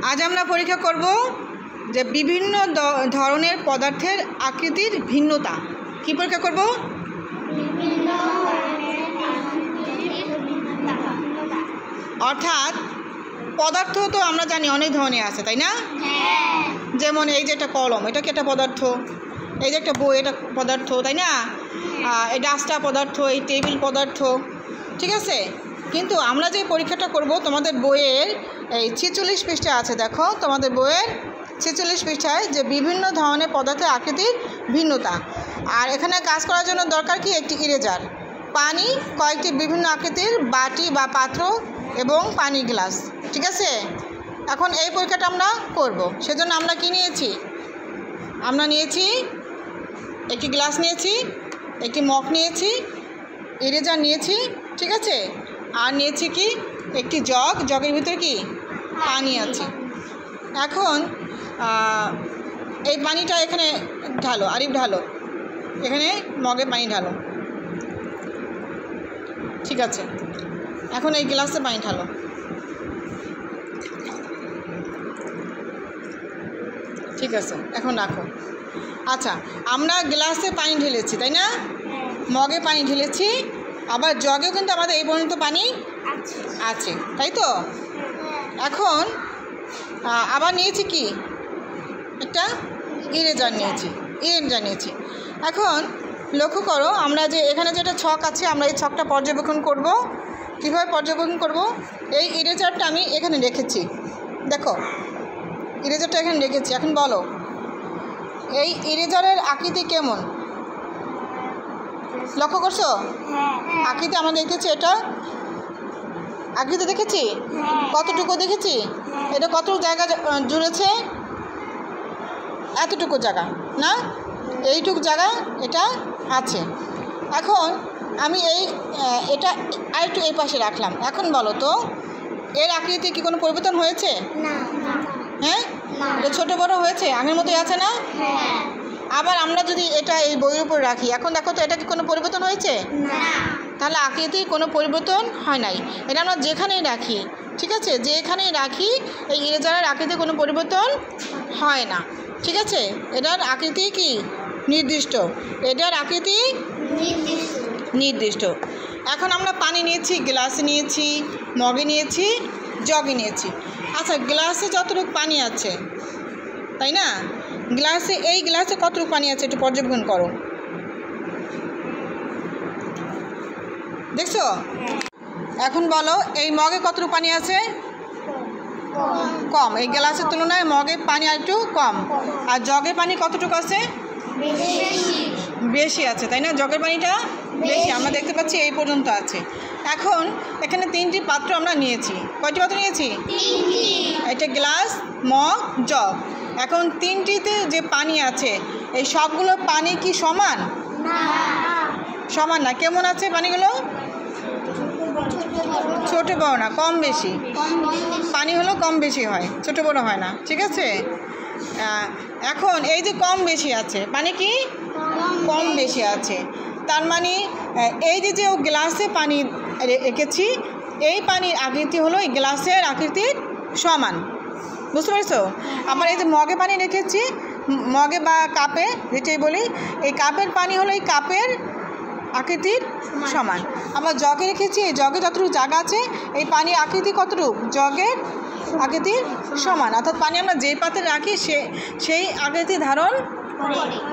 আজ আমরা পরীক্ষা করব যে বিভিন্ন ধরনের পদার্থের আকৃতির ভিন্নতা। কি পরীক্ষা করব? অর্থাৎ পদার্থ তো আমরা জানি অনেক ধরনের আছে, তাই না? যেমন এই যে একটা কলম, এটা কি একটা পদার্থ? এই যে একটা বই, এটা পদার্থ, তাই না? এই ডাস্টা পদার্থ, এই টেবিল পদার্থ, ঠিক আছে। কিন্তু আমরা যে পরীক্ষাটা করব তোমাদের বইয়ের এই 46 পৃষ্ঠা আছে, দেখো তোমাদের বইয়ের 46 পৃষ্ঠায় যে বিভিন্ন ধরনের পদার্থের আকৃতির ভিন্নতা। আর এখানে কাজ করার জন্য দরকার কি? একটি ইরেজার, পানি, কয়েকটি বিভিন্ন আকৃতির বাটি বা পাত্র এবং পানি গ্লাস, ঠিক আছে। এখন এই পরীক্ষাটা আমরা করব, সেজন্য আমরা কি নিয়েছি? আমরা নিয়েছি একটি গ্লাস, নিয়েছি একটি মগ, নিয়েছি ইরেজার নিয়েছি, ঠিক আছে। আর নিয়েছি কি? একটি জগ, জগের ভিতরে কি পানি আছে। এখন এই পানিটা এখানে ঢালো, আরিফ ঢালো, এখানে মগে পানি ঢালো, ঠিক আছে। এখন এই গ্লাসে পানি ঢালো, ঠিক আছে। এখন রাখো। আচ্ছা, আমরা গ্লাসে পানি ঢেলেছি, তাই না? মগে পানি ঢেলেছি, আবার জগেও কিন্তু আমাদের এই পর্যন্ত পানি আছে, তাই তো? এখন আবার নিয়েছি কি? একটা ইরেজার নিয়েছি। এখন লক্ষ্য করো, আমরা যে এখানে যেটা ছক আছে, আমরা এই ছকটা পর্যবেক্ষণ করব। কীভাবে পর্যবেক্ষণ করব? এই ইরেজারটা আমি এখানে রেখেছি, দেখো ইরেজারটা এখানে রেখেছি। এখন বলো, এই ইরেজারের আকৃতি কেমন? লক্ষ্য করছো? আকৃতি আমরা দেখেছি, এটা আকৃতি দেখেছি। কতটুকু দেখেছি? এটা কতটুকু জায়গা জুড়েছে? এতটুকু জায়গা না, এইটুকু জায়গা এটা আছে। এখন আমি এটা আরেকটু এই পাশে রাখলাম। এখন বলো তো, এর আকৃতি কি কোনো পরিবর্তন হয়েছে? হ্যাঁ, এটা ছোটো বড়ো হয়েছে, আগের মতোই আছে না? আবার আমরা যদি এটা এই বইয়ের উপর রাখি, এখন দেখো তো এটা কি কোনো পরিবর্তন হয়েছে? তাহলে আকৃতির কোনো পরিবর্তন হয় নাই। এটা আমরা যেখানেই রাখি, ঠিক আছে, যেখানেই রাখি এই ইরেজারের আকৃতি কোনো পরিবর্তন হয় না, ঠিক আছে। এটার আকৃতি কি নির্দিষ্ট, এটার আকৃতি নির্দিষ্ট। এখন আমরা পানি নিয়েছি, গ্লাসে নিয়েছি, মগে নিয়েছি, জগে নিয়েছি। আচ্ছা, গ্লাসে যতটুকু পানি আছে, তাই না? এই গ্লাসে কতটুকু পানি আছে একটু পর্যবেক্ষণ করো, দেখছো? এখন বলো, এই মগে কতটুকু পানি আছে? কম। এই গ্লাসের তুলনায় মগে পানি আর একটু কম। আর জগে পানি কতটুকু আছে? বেশি আছে, তাই না? জগের পানিটা বেশি, আমরা দেখতে পাচ্ছি এই পর্যন্ত আছে। এখন এখানে 3টি পাত্র আমরা নিয়েছি। কয়টি পাত্র নিয়েছি? এটা গ্লাস, মগ, জগ। এখন 3টিতে যে পানি আছে, এই সবগুলো পানি কি সমান? সমান না। কেমন আছে পানিগুলো? ছোট বড় না, কম বেশি। পানি হলো কম বেশি হয়, ছোট বড় হয় না, ঠিক আছে। এখন এই যে কম বেশি আছে, পানি কি কম বেশি আছে, তার মানে এই যে গ্লাসে পানি রেখেছি, এই পানির আকৃতি হলো এই গ্লাসের আকৃতির সমান, বুঝতে পারছো? আবার এই যে মগে পানি রেখেছি, মগে বা কাপে যেটাই বলি, এই কাপের পানি হলো এই কাপের আকৃতির সমান। আবার জগে রেখেছি, এই জগে যতটুকু জায়গা আছে, এই পানির আকৃতি কতটুকু জগের আকৃতির সমান। অর্থাৎ পানি আমরা যেই পাত্রে রাখি সেই আকৃতি ধারণ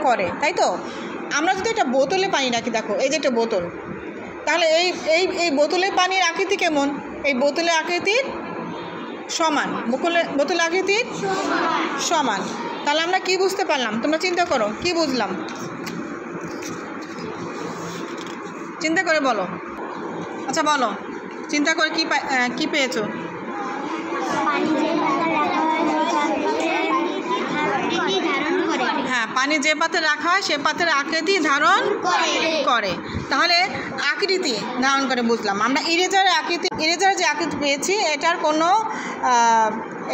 করে, তাই তো? আমরা যদি একটা বোতলে পানি রাখি, দেখো এই যে একটা বোতল, তাহলে এই বোতলের পানির আকৃতি কেমন? এই বোতলের আকৃতির সমান, বোতলের আকৃতির সমান। তাহলে আমরা কি বুঝতে পারলাম? তোমরা চিন্তা করো, কি বুঝলাম? চিন্তা করে বলো। আচ্ছা বলো, চিন্তা করে কি পেয়েছো? হ্যাঁ, পানি যে পাত্রে রাখা হয় সে পাত্রের আকৃতি ধারণ করে। তাহলে আকৃতি ধারণ করে বুঝলাম আমরা। ইরেজার যে আকৃতি পেয়েছি, এটার কোনো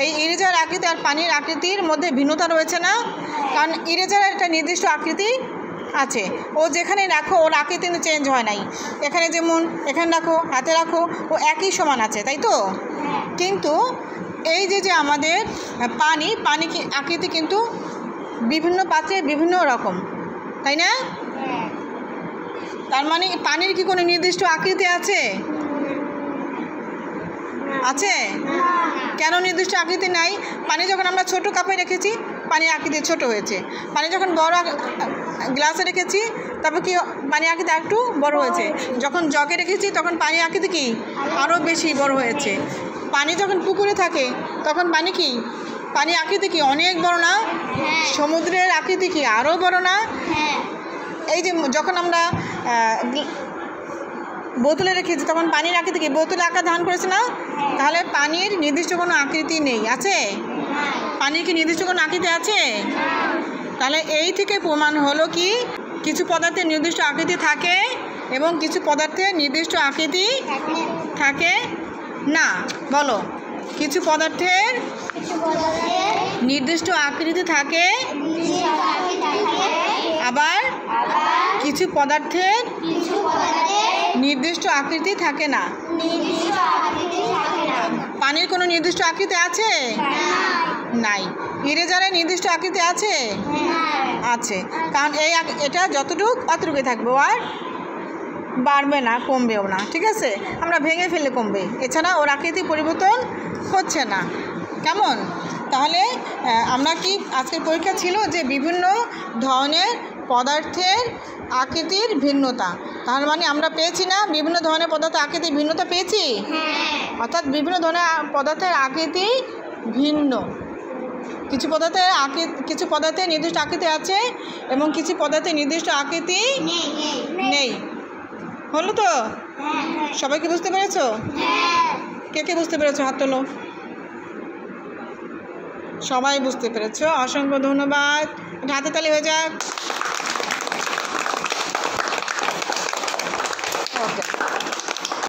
এই ইরেজার আকৃতি আর পানির আকৃতির মধ্যে ভিন্নতা রয়েছে না, কারণ ইরেজারের একটা নির্দিষ্ট আকৃতি আছে, ও যেখানে রাখো ওর আকৃতি কিন্তু চেঞ্জ হয় নাই। এখানে যেমন এখানে রাখো, হাতে রাখো, ও একই সমান আছে, তাই তো? কিন্তু এই যে আমাদের পানি আকৃতি কিন্তু বিভিন্ন পাত্রে বিভিন্ন রকম, তাই না? তার মানে পানির কি কোনো নির্দিষ্ট আকৃতি আছে? আছে? কেন নির্দিষ্ট আকৃতি নাই? পানি যখন আমরা ছোট কাপে রেখেছি পানির আকৃতি ছোট হয়েছে, পানি যখন বড় গ্লাসে রেখেছি তারপর কি পানির আকৃতি একটু বড় হয়েছে, যখন জগে রেখেছি তখন পানির আকৃতি কি আরও বেশি বড় হয়েছে। পানি যখন পুকুরে থাকে তখন পানির আকৃতি কি অনেক বড় না? সমুদ্রের আকৃতি কি আরও বড় না? এই যে যখন আমরা বোতলে রেখেছি তখন পানির আকৃতি কি বোতলে আকার ধারণ করেছে না? তাহলে পানির নির্দিষ্ট কোনো আকৃতি নেই, আছে? পানির কি নির্দিষ্ট কোনো আকৃতি আছে? তাহলে এই থেকে প্রমাণ হলো কি কিছু পদার্থের নির্দিষ্ট আকৃতি থাকে এবং কিছু পদার্থের নির্দিষ্ট আকৃতি থাকে না। বলো, কিছু পদার্থের নির্দিষ্ট আকৃতি থাকে, আবার কিছু পদার্থের নির্দিষ্ট আকৃতি থাকে না। পানির কোনো নির্দিষ্ট আকৃতি আছে? নাই। ইরেজারের নির্দিষ্ট আকৃতি আছে? আছে, কারণ এটা যতটুক অতটুকুই থাকবে, আর বাড়বে না, কমবেও না। ঠিক আছে, আমরা ভেঙে ফেললে কমবে, এছাড়া ওর আকৃতি পরিবর্তন হচ্ছে না। কেমন? তাহলে আমরা কি আজকের পরীক্ষা ছিল যে বিভিন্ন ধরনের পদার্থের আকৃতির ভিন্নতা, তার মানে আমরা পেয়েছি না বিভিন্ন ধরনের পদার্থের আকৃতির ভিন্নতা পেয়েছি, অর্থাৎ বিভিন্ন ধরনের পদার্থের আকৃতি ভিন্ন। কিছু পদার্থের নির্দিষ্ট আকৃতি আছে এবং কিছু পদার্থের নির্দিষ্ট আকৃতি নেই। হলো তো? সবাই কি বুঝতে পেরেছো? কে কে বুঝতে পেরেছো? হাত তোলো। সবাই বুঝতে পেরেছো, অসংখ্য ধন্যবাদ। হাতে তালি হয়ে যাক।